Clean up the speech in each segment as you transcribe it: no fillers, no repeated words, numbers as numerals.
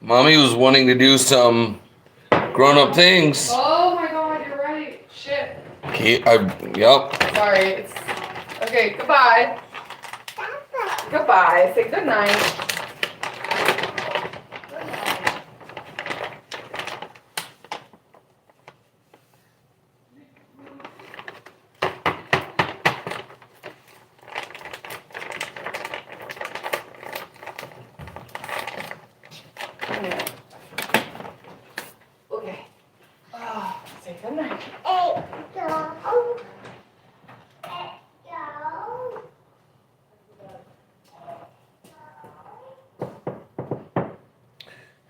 Mommy was wanting to do some grown-up things. Oh my god, you're right. Shit. Yep. Sorry. It's okay. Goodbye. Goodbye. Say good night. Okay. Oh, say good night.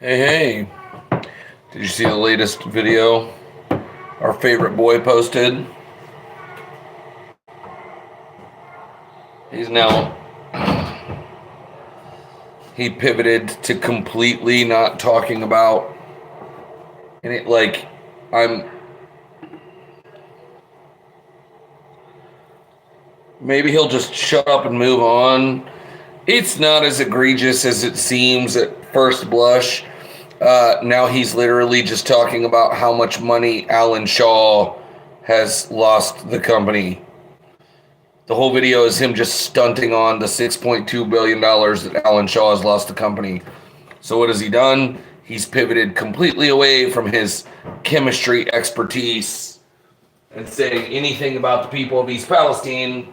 Hey. Did you see the latest video our favorite boy posted? He pivoted to completely not talking about, and maybe he'll just shut up and move on. It's not as egregious as it seems at first blush. Now he's literally just talking about how much money Alan Shaw has lost the company. The whole video is him just stunting on the $6.2 billion that Alan Shaw has lost the company. So what has he done? He's pivoted completely away from his chemistry expertise and saying anything about the people of East Palestine,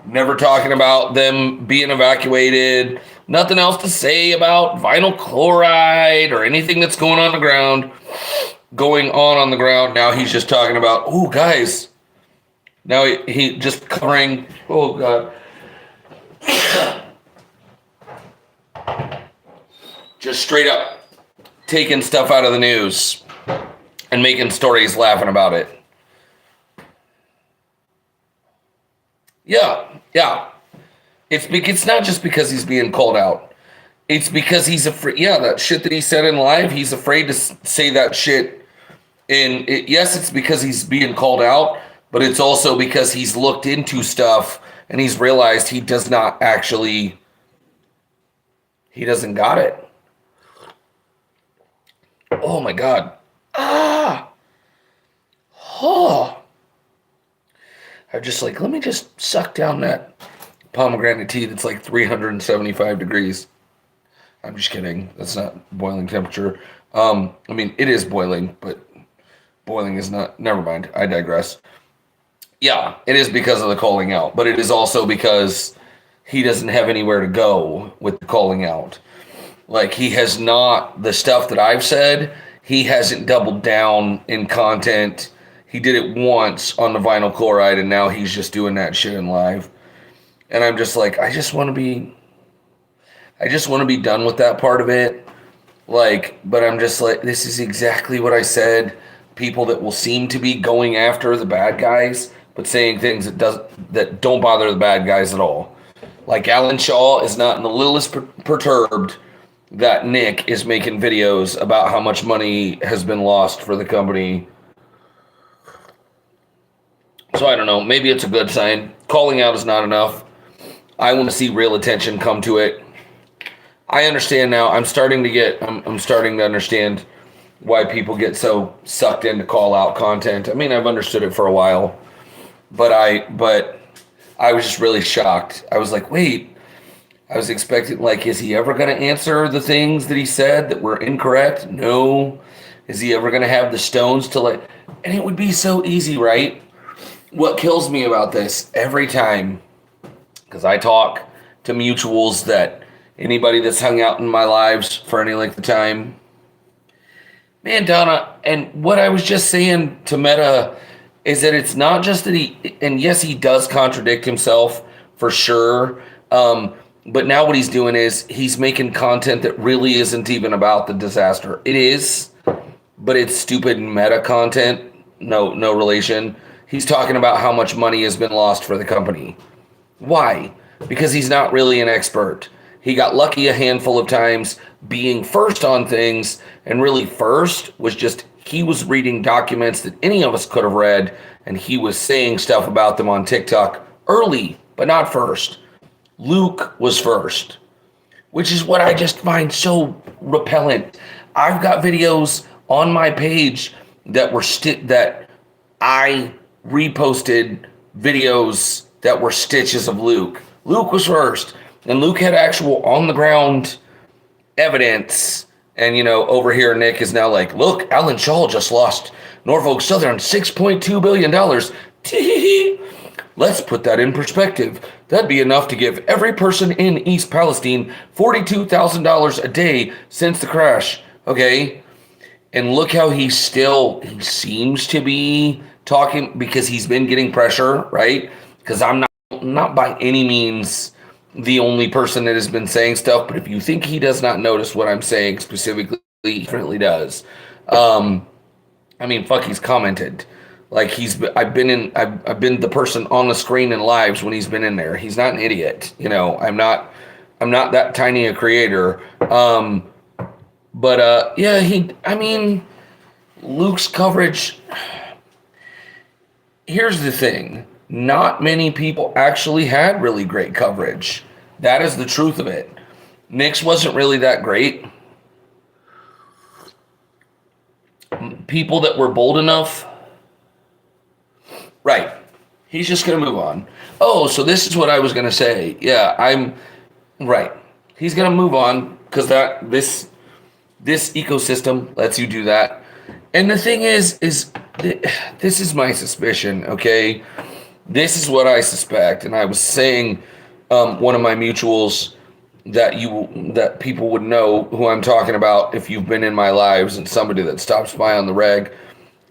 never talking about them being evacuated, nothing else to say about vinyl chloride or anything that's going on the ground. Now he's just talking about, oh, guys. Now he just covering, oh, God. Just straight up taking stuff out of the news and making stories laughing about it. Yeah. It's not just because he's being called out. It's because he's afraid. Yeah, that shit that he said in live, he's afraid to say that shit. Yes, it's because he's being called out, but it's also because he's looked into stuff and he's realized he doesn't got it. Oh my God. I'm just like, let me just suck down that pomegranate tea that's like 375 degrees. I'm just kidding. That's not boiling temperature. It is boiling, but boiling is not. Never mind. I digress. Yeah, it is because of the calling out, but it is also because he doesn't have anywhere to go with the calling out. Like, he has not, the stuff that I've said, he hasn't doubled down in content. He did it once on the vinyl chloride, and now he's just doing that shit in live. And I'm just like, I just want to be done with that part of it. But I'm just like, this is exactly what I said. People that will seem to be going after the bad guys, but saying things that don't bother the bad guys at all. Like, Alan Shaw is not in the littlest perturbed that Nick is making videos about how much money has been lost for the company. So I don't know. Maybe it's a good sign. Calling out is not enough. I want to see real attention come to it. I understand now. I'm starting to understand why people get so sucked into call out content. I mean, I've understood it for a while, but I was just really shocked. I was like, wait, I was expecting, like, is he ever going to answer the things that he said that were incorrect? No. Is he ever going to have the stones to, like, and it would be so easy, right? What kills me about this every time, because I talk to mutuals that anybody that's hung out in my lives for any length of time, man, Donna, and what I was just saying to Meta is that it's not just that and yes, he does contradict himself for sure, but now what he's doing is he's making content that really isn't even about the disaster. It is, but it's stupid meta content, no relation. He's talking about how much money has been lost for the company. Why? Because he's not really an expert. He got lucky a handful of times being first on things, and really first was just he was reading documents that any of us could have read, and he was saying stuff about them on TikTok early, but not first. Luke was first, which is what I just find so repellent. I've got videos on my page that were that I reposted videos that were stitches of Luke. Luke was first, and Luke had actual on the ground evidence. And over here Nick is now like, look, Alan Shaw just lost Norfolk Southern $6.2 billion. Let's put that in perspective. That'd be enough to give every person in East Palestine $42,000 a day since the crash. Okay. And look how he seems to be talking, because he's been getting pressure, right? Because I'm not by any means the only person that has been saying stuff, but if you think he does not notice what I'm saying specifically, he definitely does. He's commented. Like I've been the person on the screen in lives when he's been in there. He's not an idiot. I'm not that tiny a creator. Luke's coverage. Here's the thing. Not many people actually had really great coverage. That is the truth of it. Nick's wasn't really that great. People that were bold enough. Right. He's just going to move on. Oh, so this is what I was going to say. Yeah, I'm right. He's going to move on because this ecosystem lets you do that. And the thing is this is my suspicion, okay? This is what I suspect. And I was saying one of my mutuals that people would know who I'm talking about if you've been in my lives, and somebody that stops by on the reg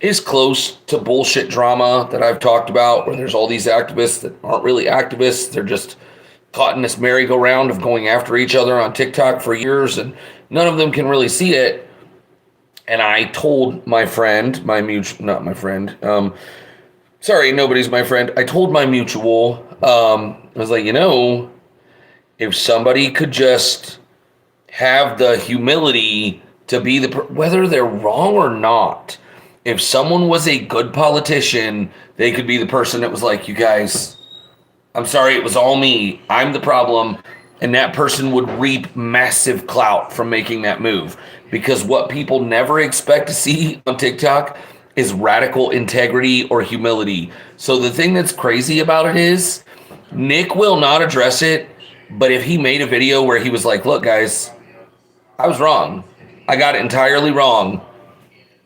is close to bullshit drama that I've talked about, where there's all these activists that aren't really activists. They're just caught in this merry-go-round of going after each other on TikTok for years, and none of them can really see it. And I told my friend, sorry, nobody's my friend. I told my mutual, I was like, if somebody could just have the humility to be whether they're wrong or not, if someone was a good politician, they could be the person that was like, you guys, I'm sorry, it was all me. I'm the problem. And that person would reap massive clout from making that move. Because what people never expect to see on TikTok is radical integrity or humility. So the thing that's crazy about it is Nick will not address it. But if he made a video where he was like, look, guys, I was wrong. I got it entirely wrong.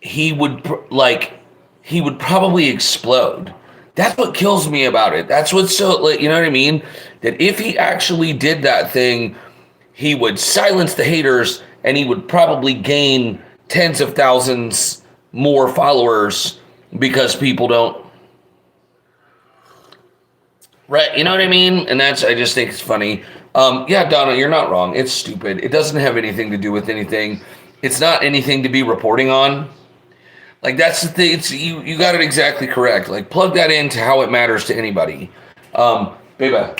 He would probably explode. That's what kills me about it. That's what's so, you know what I mean? That if he actually did that thing, he would silence the haters and he would probably gain tens of thousands more followers because people don't. Right, you know what I mean? And I just think it's funny. Yeah, Donna, you're not wrong. It's stupid. It doesn't have anything to do with anything. It's not anything to be reporting on. Like, that's the thing. You got it exactly correct. Like, plug that into how it matters to anybody. Baby,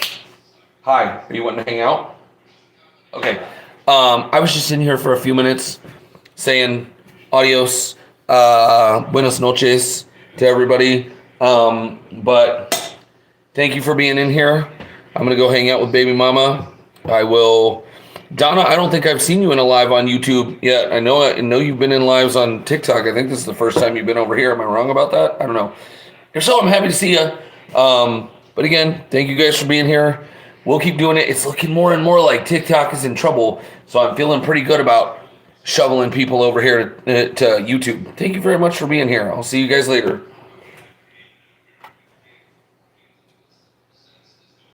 hi. Are you wanting to hang out? Okay. I was just in here for a few minutes saying adios, buenas noches to everybody. But thank you for being in here. I'm going to go hang out with baby mama. I will. Donna, I don't think I've seen you in a live on YouTube yet. I know you've been in lives on TikTok. I think this is the first time you've been over here. Am I wrong about that? I don't know. If so, I'm happy to see you. But again, thank you guys for being here. We'll keep doing it. It's looking more and more like TikTok is in trouble. So I'm feeling pretty good about shoveling people over here to YouTube. Thank you very much for being here. I'll see you guys later.